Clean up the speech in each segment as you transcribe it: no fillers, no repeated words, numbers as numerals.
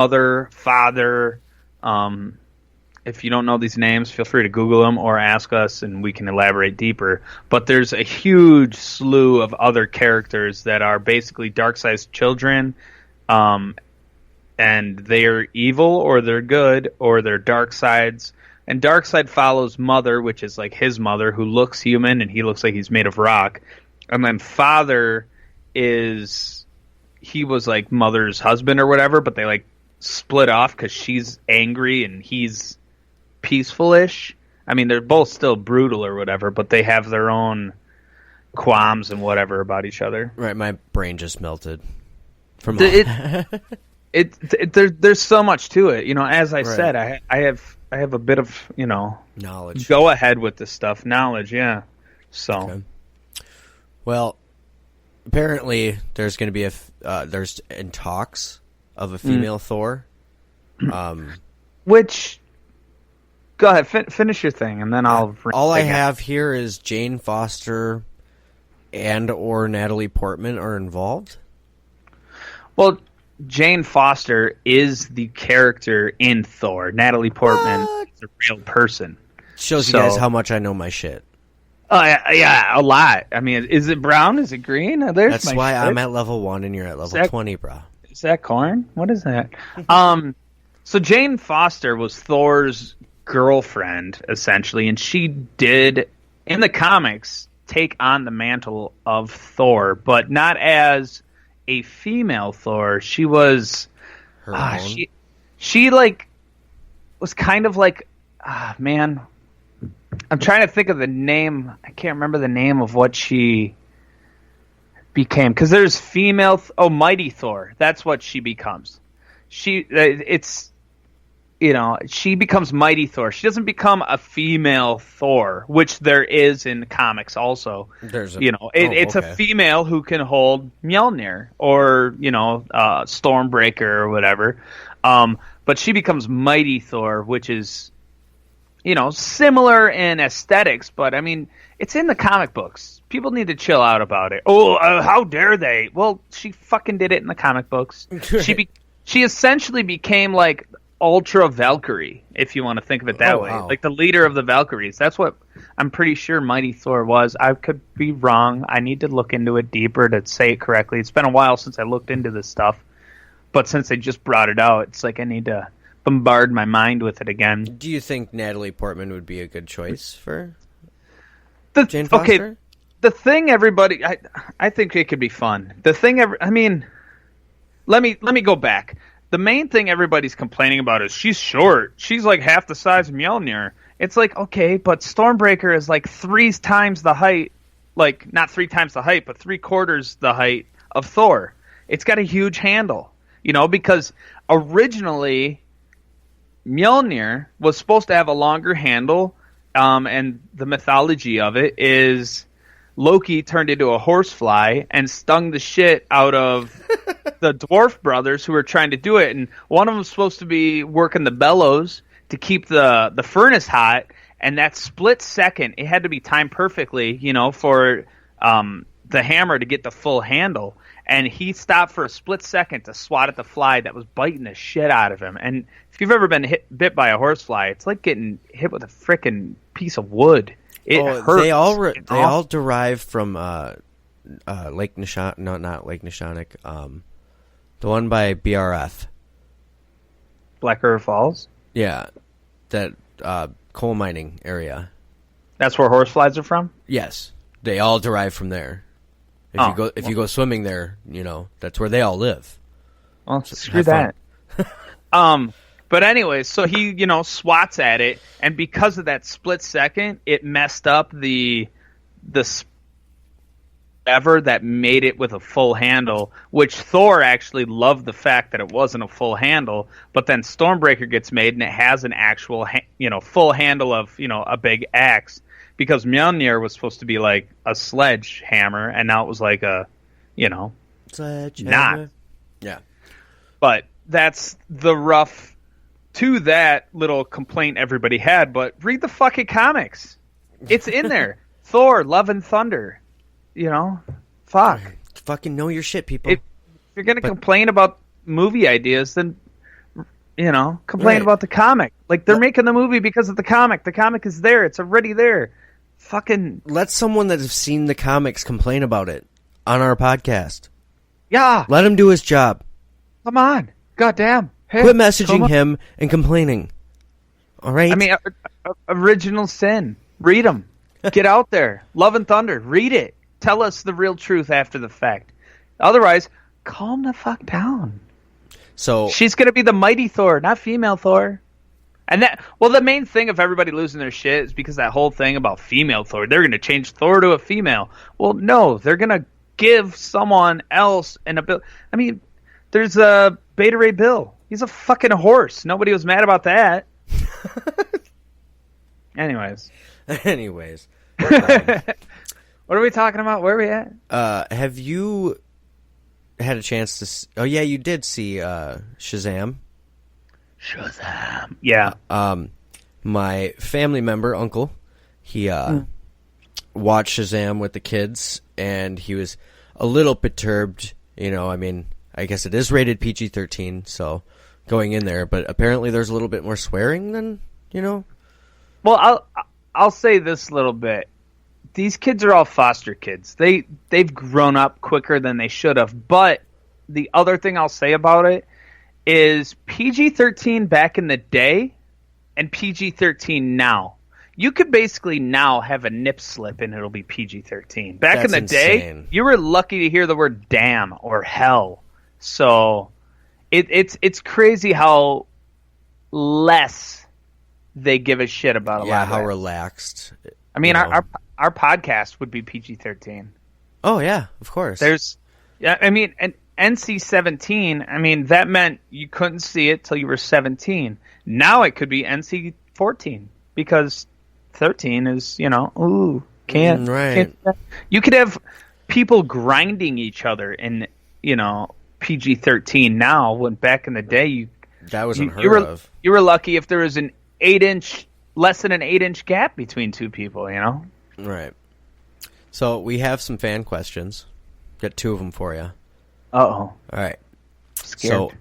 mother, father. If you don't know these names, feel free to Google them or ask us, and we can elaborate deeper. But there's a huge slew of other characters that are basically Darkseid's children, and they're evil or they're good or they're Darkseid's. And Darkseid follows Mother, which is like his mother, who looks human, and he looks like he's made of rock. And then Father he was like Mother's husband or whatever, but they like split off because she's angry and he's peaceful-ish. I mean, they're both still brutal or whatever, but they have their own qualms and whatever about each other. Right, my brain just melted. There's so much to it. As I said, I have a bit of, knowledge. Go ahead with this stuff. Knowledge, yeah. So. Okay. Well, apparently there's going to be there's in talks of a female Thor. Which, go ahead, finish your thing, and then I'll. All I have here is Jane Foster and or Natalie Portman are involved. Well, Jane Foster is the character in Thor. Natalie Portman is a real person. Shows you guys how much I know my shit. Oh, yeah, a lot. I mean, is it brown? Is it green? That's why I'm at level 1 and you're at level 20, bro. Is that corn? What is that? So Jane Foster was Thor's girlfriend, essentially, and she did, in the comics, take on the mantle of Thor, but not as a female Thor. She was her own. She like was kind of like man, I'm trying to think of the name. I can't remember the name of what she became, because there's female Mighty Thor. That's what she becomes. She becomes Mighty Thor. She doesn't become a female Thor, which there is in comics also. It's a female who can hold Mjolnir or, Stormbreaker or whatever. But she becomes Mighty Thor, which is, similar in aesthetics, but I mean, it's in the comic books. People need to chill out about it. How dare they? Well, she fucking did it in the comic books. She essentially became like Ultra Valkyrie, if you want to think of it that way. Wow. Like the leader of the Valkyries. That's what I'm pretty sure Mighty Thor was. I could be wrong. I need to look into it deeper to say it correctly. It's been a while since I looked into this stuff. But since they just brought it out, it's like I need to bombard my mind with it again. Do you think Natalie Portman would be a good choice for Jane Foster? Okay, the thing everybody... I think it could be fun. The thing... let me go back. The main thing everybody's complaining about is she's short. She's like half the size of Mjolnir. It's like, okay, but Stormbreaker is like 3 times the height. Like, not 3 times the height, but 3/4 the height of Thor. It's got a huge handle. Because originally Mjolnir was supposed to have a longer handle, and the mythology of it is Loki turned into a horsefly and stung the shit out of the dwarf brothers who were trying to do it, and one of them was supposed to be working the bellows to keep the furnace hot, and that split second, it had to be timed perfectly, for the hammer to get the full handle, and he stopped for a split second to swat at the fly that was biting the shit out of him. And if you've ever been bit by a horsefly, it's like getting hit with a frickin' piece of wood. It hurts. They all derive from Lake Nishan. No, not Lake Nishonik. The one by BRF. Black River Falls? Yeah. That coal mining area. That's where horseflies are from? Yes. They all derive from there. If you go swimming there, that's where they all live. Well, so screw that. But anyway, so he, swats at it, and because of that split second, it messed up the ever that made it with a full handle, which Thor actually loved the fact that it wasn't a full handle, but then Stormbreaker gets made and it has an actual full handle of a big axe, because Mjolnir was supposed to be like a sledgehammer, and now it was like a sledgehammer. Not. Yeah. But that's the rough to that little complaint everybody had, but read the fucking comics. It's in there. Thor, Love and Thunder. Fuck. Fucking know your shit, people. If you're going to complain about movie ideas, then complain Right. about the comic. Like, they're making the movie because of the comic. The comic is there. It's already there. Fucking, Let someone that has seen the comics complain about it on our podcast. yeah, Let him do his job. come on. Goddamn. Hey, Quit come messaging on. him and complaining. All right? I mean, Original Sin. Read them. Get out there. Love and Thunder. Read it. Tell us the real truth after the fact. Otherwise, calm the fuck down. so She's going to be the mighty Thor, not female Thor. And the main thing of everybody losing their shit is because that whole thing about female Thor. They're going to change Thor to a female. Well, no, they're going to give someone else an ability. I mean, there's a Beta Ray Bill. He's a fucking horse. Nobody was mad about that. Anyways. anyways, What are we talking about? Where are we at? have you had a chance to oh yeah, you did see Shazam. Shazam. Yeah. My family member, uncle, he watched Shazam with the kids, and he was a little perturbed. I mean, I guess it is rated PG-13, so going in there, but apparently there's a little bit more swearing than. Well, I'll say this little bit. These kids are all foster kids. They've grown up quicker than they should have. But the other thing I'll say about it is PG-13 back in the day and PG-13 now. You could basically now have a nip slip and it'll be PG-13. Back in That's the day, insane. you were lucky to hear the word damn or hell. So it's crazy how less they give a shit about a lot Yeah, of how that. relaxed. I mean, you know. our podcast would be PG-13. Oh yeah, of course. I mean, and NC-17. I mean, that meant you couldn't see it till you were 17. Now it could be NC-14 because 13 is, can't. Right. You could have people grinding each other in, PG-13 now. When back in the day, that was unheard you were of. you were lucky if there was less than an 8-inch gap between two people. Right. So we have some fan questions. Got two of them for you. Uh-oh. All right. Scared.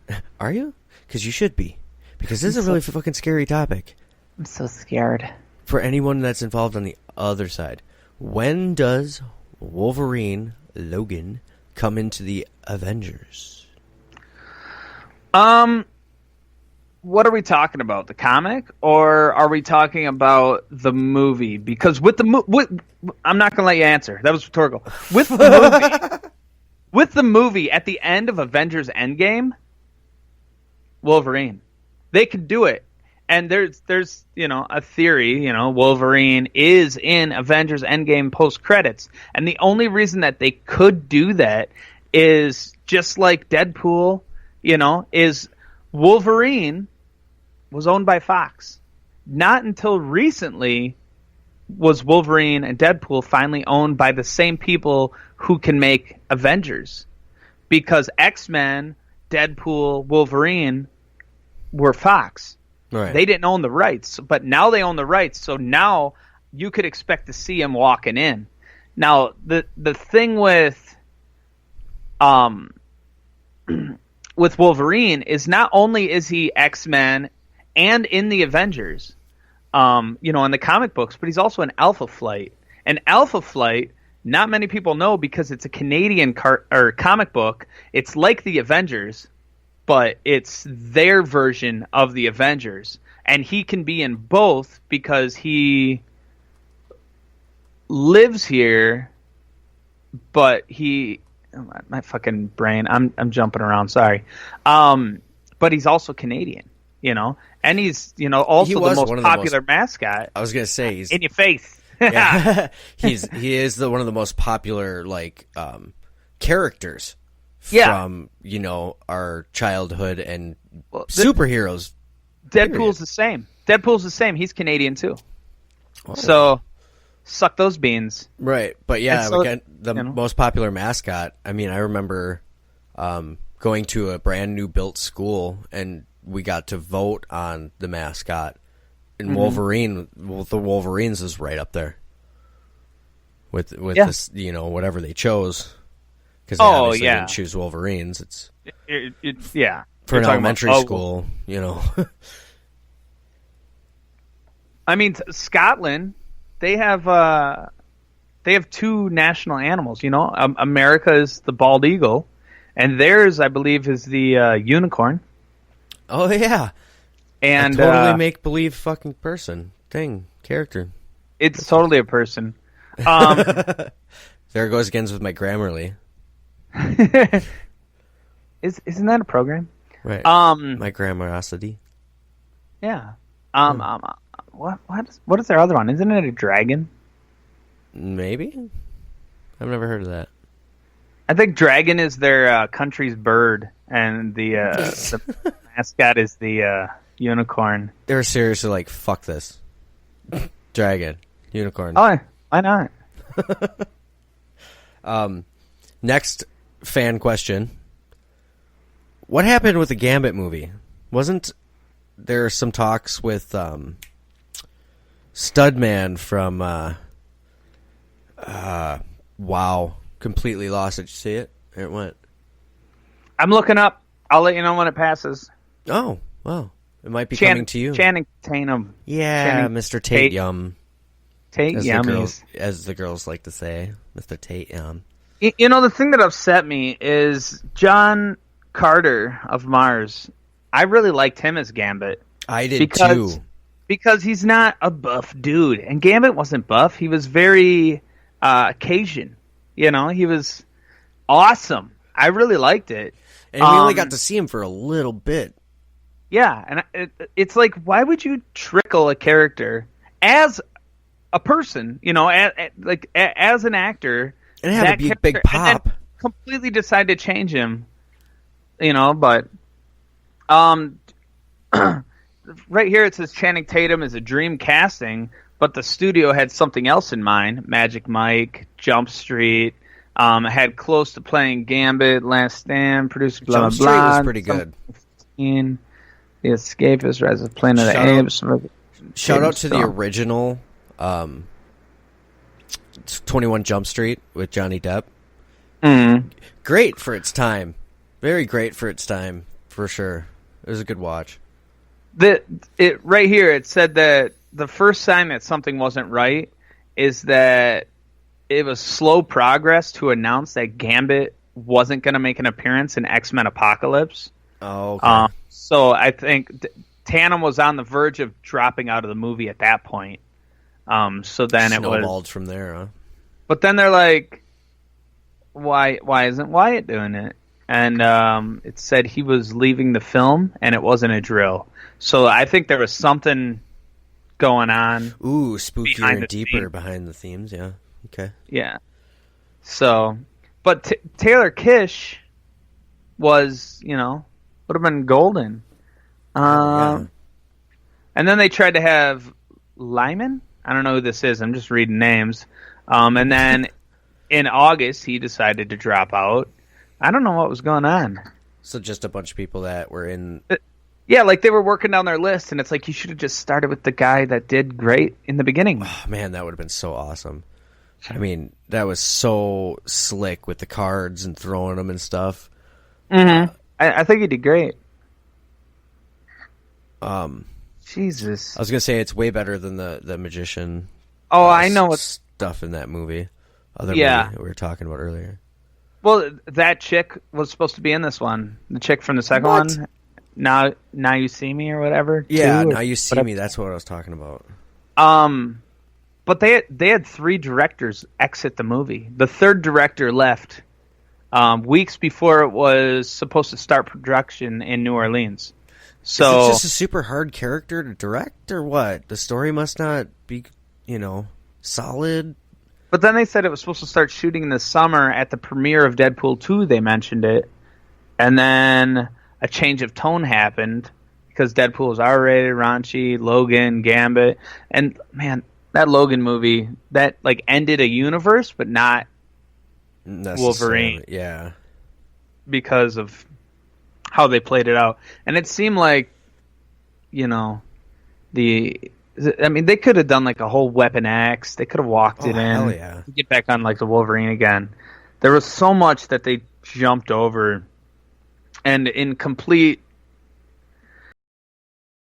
So, are you? Because you should be. Because this is a really fucking scary topic. I'm so scared. For anyone that's involved on the other side. When does Wolverine, Logan, come into the Avengers? What are we talking about? The comic, or are we talking about the movie? Because with the I'm not going to let you answer. That was rhetorical. With the movie at the end of Avengers Endgame, Wolverine, they could do it. And there's a theory, Wolverine is in Avengers Endgame post credits, and the only reason that they could do that is just like Deadpool, is Wolverine was owned by Fox. Not until recently was Wolverine and Deadpool finally owned by the same people who can make Avengers. Because X-Men, Deadpool, Wolverine were Fox. Right. They didn't own the rights, but now they own the rights. So now you could expect to see him walking in. Now, the thing with Wolverine is not only is he X-Men and in the Avengers, in the comic books, but he's also an Alpha Flight. And Alpha Flight, not many people know because it's a Canadian comic book. It's like the Avengers, but it's their version of the Avengers. And he can be in both because he lives here, but my fucking brain, I'm jumping around, sorry. But he's also Canadian, and he's, also the most popular mascot. I was going to say, he's in your face. yeah. He is one of the most popular characters from our childhood and superheroes. Deadpool's the same. Deadpool's the same. He's Canadian too. Oh. So suck those beans. Right, but yeah, again, the most popular mascot. I mean, I remember going to a brand new built school and we got to vote on the mascot. And Wolverine, the Wolverines is right up there with this, whatever they chose. Because they didn't choose Wolverines. It's yeah. For an elementary school, you know. I mean, Scotland, they have two national animals. You know, America is the bald eagle, and theirs, I believe, is the unicorn. Oh yeah, and a totally make believe fucking character. It's totally a person. There goes again with my Grammarly. Isn't that a program? Right. My Grammarosity. Yeah. What is their other one? Isn't it a dragon? Maybe. I've never heard of that. I think dragon is their country's bird, and the mascot is the unicorn. They were seriously like, fuck this. Dragon. Unicorn. Oh, why not? Next fan question. What happened with the Gambit movie? Wasn't there some talks with Studman from wow, completely lost it. Did you see it? There it went. I'm looking up. I'll let you know when it passes. Oh, wow. It might be coming to you. Channing Tatum. Yeah, Channing Mr. Tate Yum. Tate Yummies. As the girls like to say. Mr. Tate Yum. You know, the thing that upset me is John Carter of Mars. I really liked him as Gambit. I did too. Because he's not a buff dude. And Gambit wasn't buff. He was very Cajun. You know, he was awesome. I really liked it. And we only got to see him for a little bit. Yeah, and it's like, why would you trickle a character as a person, you know, as an actor, and have a big pop, and completely decide to change him, you know? But right here it says Channing Tatum is a dream casting, but the studio had something else in mind: Magic Mike, Jump Street. Had close to playing Gambit, Last Stand, produced blah Jump blah blah. Street was pretty good. The Escapist, Rise of Planet of the Apes. Shout out to the original 21 Jump Street with Johnny Depp. Mm-hmm. Great for its time. Very great for its time, for sure. It was a good watch. Right here, it said that the first sign that something wasn't right is that it was slow progress to announce that Gambit wasn't going to make an appearance in X-Men Apocalypse. Oh, okay. So I think Tatum was on the verge of dropping out of the movie at that point. So then snowballed it was from there, huh? But then they're like, why isn't Wyatt doing it? And it said he was leaving the film, and it wasn't a drill. So I think there was something going on. Ooh, spookier and deeper behind the themes, yeah. Okay. Yeah. So, but Taylor Kish was, you know, would have been golden. Yeah. And then they tried to have Lyman. I don't know who this is. I'm just reading names. And then in August, he decided to drop out. I don't know what was going on. So just a bunch of people that were in... Yeah, like they were working down their list, and it's like you should have just started with the guy that did great in the beginning. Oh, man, that would have been so awesome. I mean, that was so slick with the cards and throwing them and stuff. Mm-hmm. I think he did great. Jesus. I was going to say it's way better than the Magician. Oh, I know what stuff in that movie. Movie that we were talking about earlier. Well, that chick was supposed to be in this one. The chick from the second one. Now You See Me or whatever. Yeah, Now You See Me. That's what I was talking about. But they had 3 directors exit the movie. The third director left weeks before it was supposed to start production in New Orleans. So is it just a super hard character to direct, or what? The story must not be, you know, solid. But then they said it was supposed to start shooting in the summer at the premiere of Deadpool 2. They mentioned it, and then a change of tone happened because Deadpool was R-rated, raunchy, Logan, Gambit, and man, that Logan movie that like ended a universe, but not Wolverine. Yeah, because of how they played it out, and it seemed like, you know, they could have done like a whole Weapon X. They could have walked it in, hell yeah, get back on like the Wolverine again. There was so much that they jumped over. And in complete